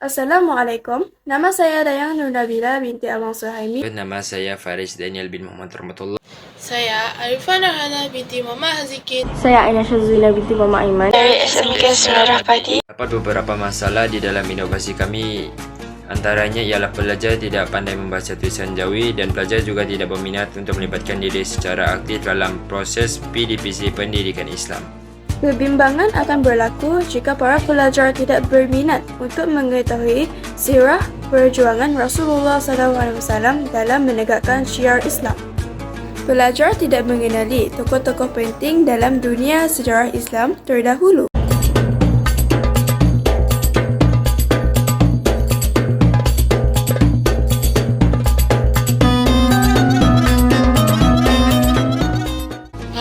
Assalamualaikum, nama saya Dayang Nur Nabila binti Abang Suhaimi. Nama saya Faris Daniel bin Muhammad Rahmatullah. Saya Arifah Rahana binti Mama Hazikin. Saya Aina Syazwila binti Mama Aiman. Dari SMK Semarang Padi. Dapat beberapa masalah di dalam inovasi kami. Antaranya ialah pelajar tidak pandai membaca tulisan Jawi dan pelajar juga tidak berminat untuk melibatkan diri secara aktif dalam proses PDPC pendidikan Islam. Kebimbangan akan berlaku jika para pelajar tidak berminat untuk mengetahui sirah perjuangan Rasulullah SAW dalam menegakkan syiar Islam. Pelajar tidak mengenali tokoh-tokoh penting dalam dunia sejarah Islam terdahulu.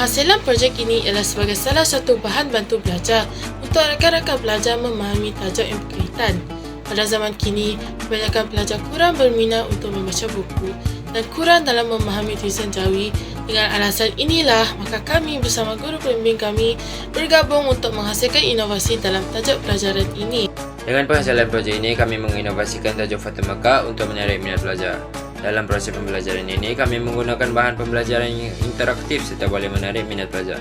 Penghasilan projek ini ialah sebagai salah satu bahan bantu belajar untuk rakan-rakan pelajar memahami tajuk yang berkaitan. Pada zaman kini, kebanyakan pelajar kurang berminat untuk membaca buku dan kurang dalam memahami tulisan Jawi. Dengan alasan inilah, maka kami bersama guru pembimbing kami bergabung untuk menghasilkan inovasi dalam tajuk pelajaran ini. Dengan penghasilan projek ini, kami menginovasikan tajuk Fathu Makkah untuk menarik minat pelajar. Dalam proses pembelajaran ini, kami menggunakan bahan pembelajaran yang interaktif serta boleh menarik minat pelajar.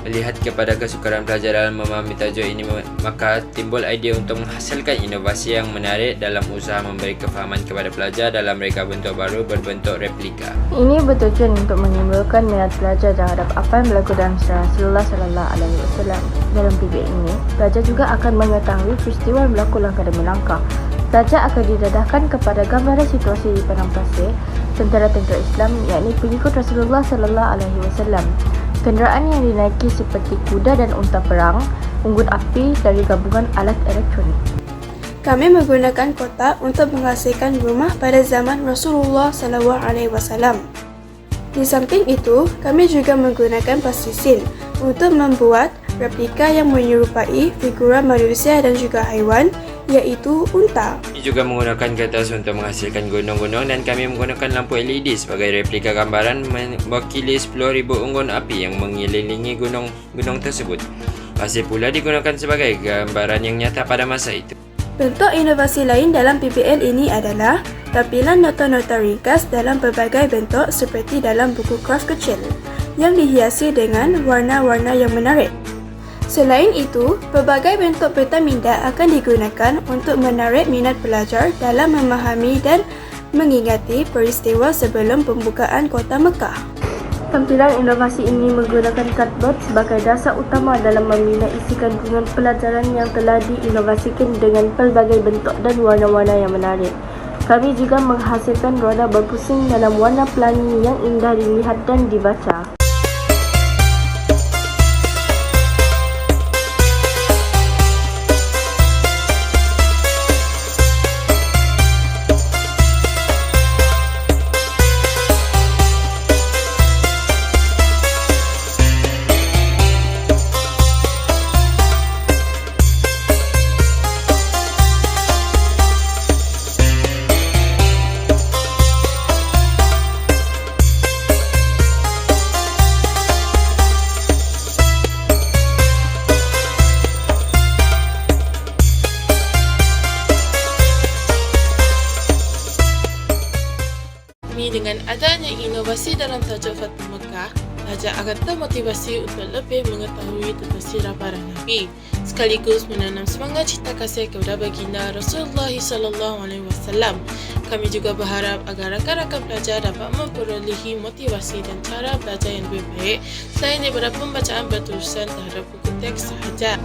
Melihat kepada kesukaran pelajar dalam memahami tajuk ini, maka timbul idea untuk menghasilkan inovasi yang menarik dalam usaha memberi kefahaman kepada pelajar dalam reka bentuk baru berbentuk replika. Ini bertujuan untuk menimbulkan minat pelajar terhadap apa yang berlaku dalam sejarah Rasulullah SAW. Dalam PBL ini, pelajar juga akan mengetahui peristiwa yang berlaku langkah demi langkah. Pelajar akan didedahkan kepada gambaran situasi di padang pasir tentera-tentera Islam, yakni pengikut Rasulullah SAW. Kenderaan yang dinaiki seperti kuda dan unta perang, unggun api dari gabungan alat elektronik. Kami menggunakan kotak untuk menghasilkan rumah pada zaman Rasulullah SAW. Di samping itu, kami juga menggunakan plastisin untuk membuat replika yang menyerupai figura manusia dan juga haiwan, iaitu unta. Kami juga menggunakan kertas untuk menghasilkan gunung-gunung dan kami menggunakan lampu LED sebagai replika gambaran mewakili 10,000 unggun api yang mengelilingi gunung tersebut. Pasir pula digunakan sebagai gambaran yang nyata pada masa itu. Bentuk inovasi lain dalam PBL ini adalah tampilan nota-nota ringkas dalam berbagai bentuk seperti dalam buku kraft kecil yang dihiasi dengan warna-warna yang menarik. Selain itu, berbagai bentuk peta minda akan digunakan untuk menarik minat pelajar dalam memahami dan mengingati peristiwa sebelum pembukaan kota Mekah. Tampilan inovasi ini menggunakan cardboard sebagai dasar utama dalam membina isi kandungan pelajaran yang telah diinovasikan dengan pelbagai bentuk dan warna-warna yang menarik. Kami juga menghasilkan roda berpusing dalam warna pelangi yang indah dilihat dan dibaca. Dengan adanya inovasi dalam tajuk Fathu Makkah, pelajar akan termotivasi untuk lebih mengetahui tentang sirah para Nabi, sekaligus menanam semangat cinta kasih kepada baginda Rasulullah SAW. Kami juga berharap agar rakan-rakan pelajar dapat memperolehi motivasi dan cara belajar yang lebih baik selain daripada pembacaan berterusan terhadap buku teks sahaja.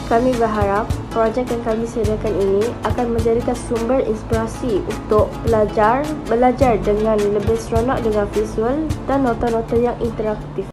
Kami berharap projek yang kami sediakan ini akan menjadikan sumber inspirasi untuk pelajar belajar dengan lebih seronok dengan visual dan nota-nota yang interaktif.